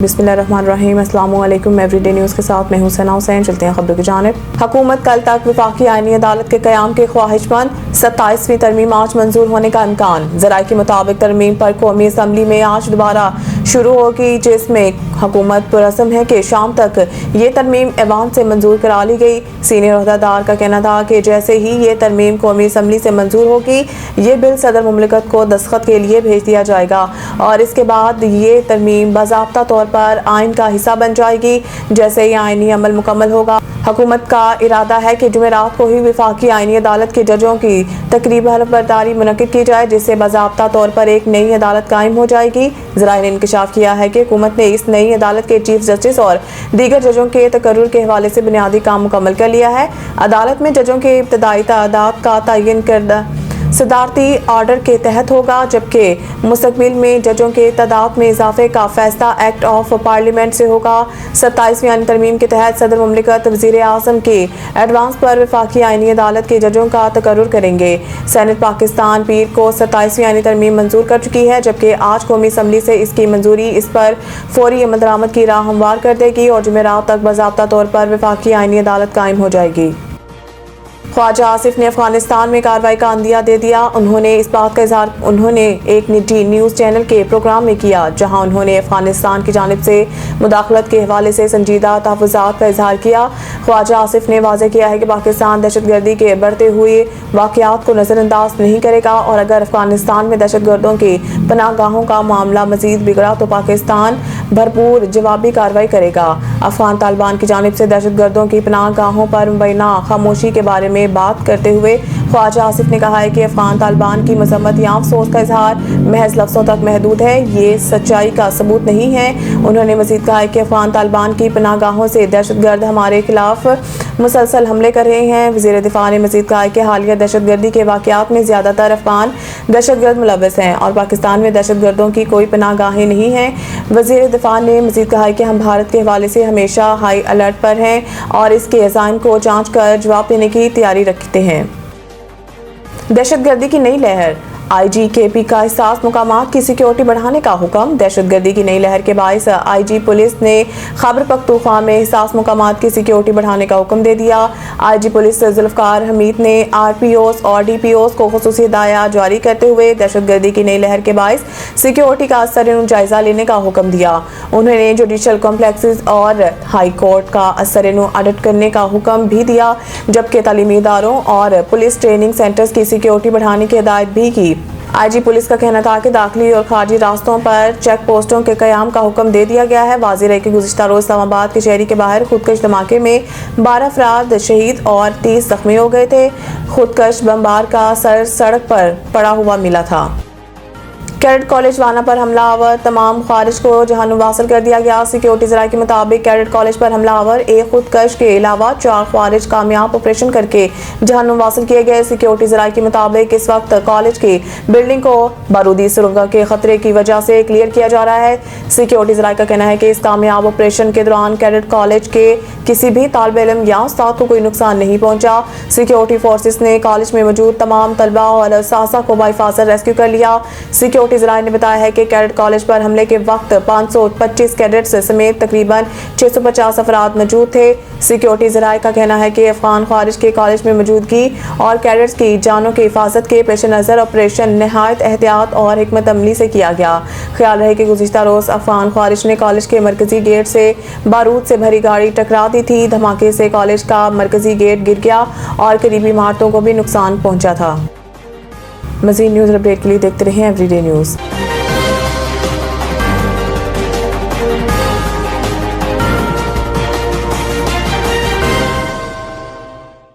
बिस्मिल्लाहिर्रहमानिर्रहीम। अस्सलाम वालेकुम। एवरीडे न्यूज़ के साथ मैं हूं सना हुसैन। चलते हैं खबरों की जानिब। हुकूमत कल तक वफाकी आईनी अदालत के क़याम के ख्वाहिशमंद 27वीं तरमीम आज मंजूर होने का इम्कान। ज़राए के मुताबिक तरमीम पर कौमी असम्बली में आज दोबारा शुरू होगी, जिसमें हुकूमत पुरज़्म है कि शाम तक ये तरमीम ऐवान से मंजूर करा ली गई। सीनियर ओहदेदार का कहना था कि जैसे ही ये तरमीम कौमी असम्बली से मंजूर होगी, ये बिल सदर मुमलिकत को दस्तखत के लिए भेज दिया जाएगा और इसके बाद ये तरमीम बाज़ाब्ता तौर पर आइन का हिस्सा बन जाएगी। जैसे ही आइनी अमल मुकम्मल होगा, हुकूमत का इरादा है कि जुमेरात को ही वफाकी आइनी अदालत के जजों की तकरीब हलफबरदारी मुनक्किद की जाए, जिससे बाज़ाब्ता तौर पर एक नई अदालत कायम हो जाएगी। ज़राए ने इंकशाफ किया है कि हुकूमत ने इस नई अदालत के चीफ जस्टिस और दीगर जजों के तकर्रुर के हवाले से बुनियादी काम मुकम्मल कर लिया है। अदालत में जजों के इब्तदाई तादाद का तयन करदा सदारती आर्डर के तहत होगा, जबकि मुस्तकबिल में जजों के तादाद में इजाफे का फैसला एक्ट ऑफ पार्लियामेंट से होगा। 27वीं आईनी तरमीम के तहत सदर मुमलिकत वज़ीर आज़म के एडवांस पर वफाकी आईनी अदालत के जजों का तकर्रुर करेंगे। सेनेट पाकिस्तान पीर को 27वीं आईनी तरमीम मंजूर कर चुकी है, जबकि आज कौमी असम्बली से इसकी मंजूरी इस पर फौरी अमल दरामद की राह हमवार कर देगी और जुमेरात तक बाज़ाब्ता तौर पर वफाकी आईनी अदालत कायम हो जाएगी। ख्वाजा आसिफ ने अफगानिस्तान में कार्रवाई का अंदिया दे दिया। उन्होंने इस बात का इजहार एक निजी न्यूज़ चैनल के प्रोग्राम में किया, जहां उन्होंने अफगानिस्तान की जानिब से मुदाखलत के हवाले से संजीदा तहफ़्फ़ुज़ात का इजहार किया। ख्वाजा आसिफ ने वाज़ेह किया है कि पाकिस्तान दहशतगर्दी के बढ़ते हुए वाक़यात को नज़रअंदाज नहीं करेगा और अगर अफगानिस्तान में दहशतगर्दों की पनाहगाहों का मामला मज़ीद बिगड़ा तो पाकिस्तान भरपूर जवाबी कार्रवाई करेगा। अफगान तालिबान की जानिब से दहशतगर्दों की पनाहगाहों पर मुबैना खामोशी के बारे में बात करते हुए ख्वाजा आसिफ ने कहा है कि अफगान तालिबान की मजम्मत या अफसोस का इजहार महज लफ्ज़ों तक महदूद है, ये सच्चाई का सबूत नहीं है। उन्होंने मज़ीद कहा है कि अफगान तालिबान की पनाहगाहों से दहशतगर्द हमारे खिलाफ मुसलसल हमले कर रहे हैं। वज़ीर दिफा ने मज़ीद कहा है कि हालिया दहशतगर्दी के वाक़यात में ज़्यादातर अफगान दहशतगर्द मुलव्वस हैं और पाकिस्तान में दहशतगर्दों की कोई पनाहगाहें नहीं हैं। वज़ीर दिफा ने मज़ीद कहा है कि हम भारत के हवाले से हमेशा हाई अलर्ट पर हैं और इसके अज़ाइम को जांच कर जवाब देने की तैयारी रखते हैं। दहशतगर्दी की नई लहर, IGKP का एहसास मुकामात की सिक्योरिटी बढ़ाने का हुक्म। दहशतगर्दी की नई लहर के बायस IG पुलिस ने खैबर पख्तूनख्वा में एहसास मुकामात की सिक्योरिटी बढ़ाने का हुक्म दे दिया। IG पुलिस जुल्फ़िकार हमीद ने RPOs और DPOs को खुसूसी हिदायत जारी करते हुए दहशतगर्दी की नई लहर के बायस सिक्योरिटी का असर जायजा लेने का हुक्म दिया। उन्होंने जुडिशल कॉम्प्लेक्सेस और हाई कोर्ट का असर ऑडिट करने का हुक्म भी दिया, जबकि तालीमी इदारों और पुलिस ट्रेनिंग सेंटर्स की सिक्योरिटी बढ़ाने की हिदायत भी की। IG पुलिस का कहना था कि दाखिली और खारजी रास्तों पर चेक पोस्टों के क़याम का हुक्म दे दिया गया है। वाज़ेह है कि गुज़िश्ता रोज़ इस्लामाबाद के शहरी के बाहर खुदकश धमाके में 12 अफराद शहीद और 30 ज़ख्मी हो गए थे। खुदकश बमबार का सर सड़क पर पड़ा हुआ मिला था। कैडेट कॉलेज वाना पर हमलावर तमाम खारिज को जहन्नुम वासिल कर दिया गया। सिक्योरिटी ज़राए के मुताबिक कैडेट कॉलेज पर हमलावर एक खुदकश के अलावा 4 खारिज कामयाब ऑपरेशन करके जहन्नुम वासिल किए गए। सिक्योरिटी ज़राए के मुताबिक इस वक्त कॉलेज की बिल्डिंग को बारूदी सुरंग के खतरे की वजह से क्लियर किया जा रहा है। सिक्योरिटी ज़राए का कहना है कि इस कामयाब ऑपरेशन के दौरान कैडेट कॉलेज के किसी भी तालिब इल्म या उस्ताद को कोई नुकसान नहीं पहुंचा। सिक्योरिटी फोर्सेस ने कॉलेज में मौजूद तमाम तलबा और असातिज़ा को बाहिफाजत रेस्क्यू कर लिया। सिक्योरिटी ज़राए ने बताया है कि कैडेट कॉलेज पर हमले के वक्त 525 कैडेट्स समेत तकरीबन 650 अफराद मौजूद थे। सिक्योरिटी ज़राए का कहना है कि अफगान खारिज के कॉलेज में मौजूदगी और कैडेट्स की जानों की हिफाजत के पेश नज़र ऑपरेशन नहायत एहतियात और हिकमत अमली से किया गया। ख्याल रहे कि गुज़िश्ता रोज़ अफगान खारिज ने कॉलेज के मरकजी गेट से बारूद से भरी गाड़ी टकरा दी थी। धमाके से कॉलेज का मरकजी गेट गिर गया और करीबी इमारतों को भी नुकसान पहुंचा था। मज़ीद न्यूज़ अपडेट के लिए देखते रहें एवरीडे न्यूज़।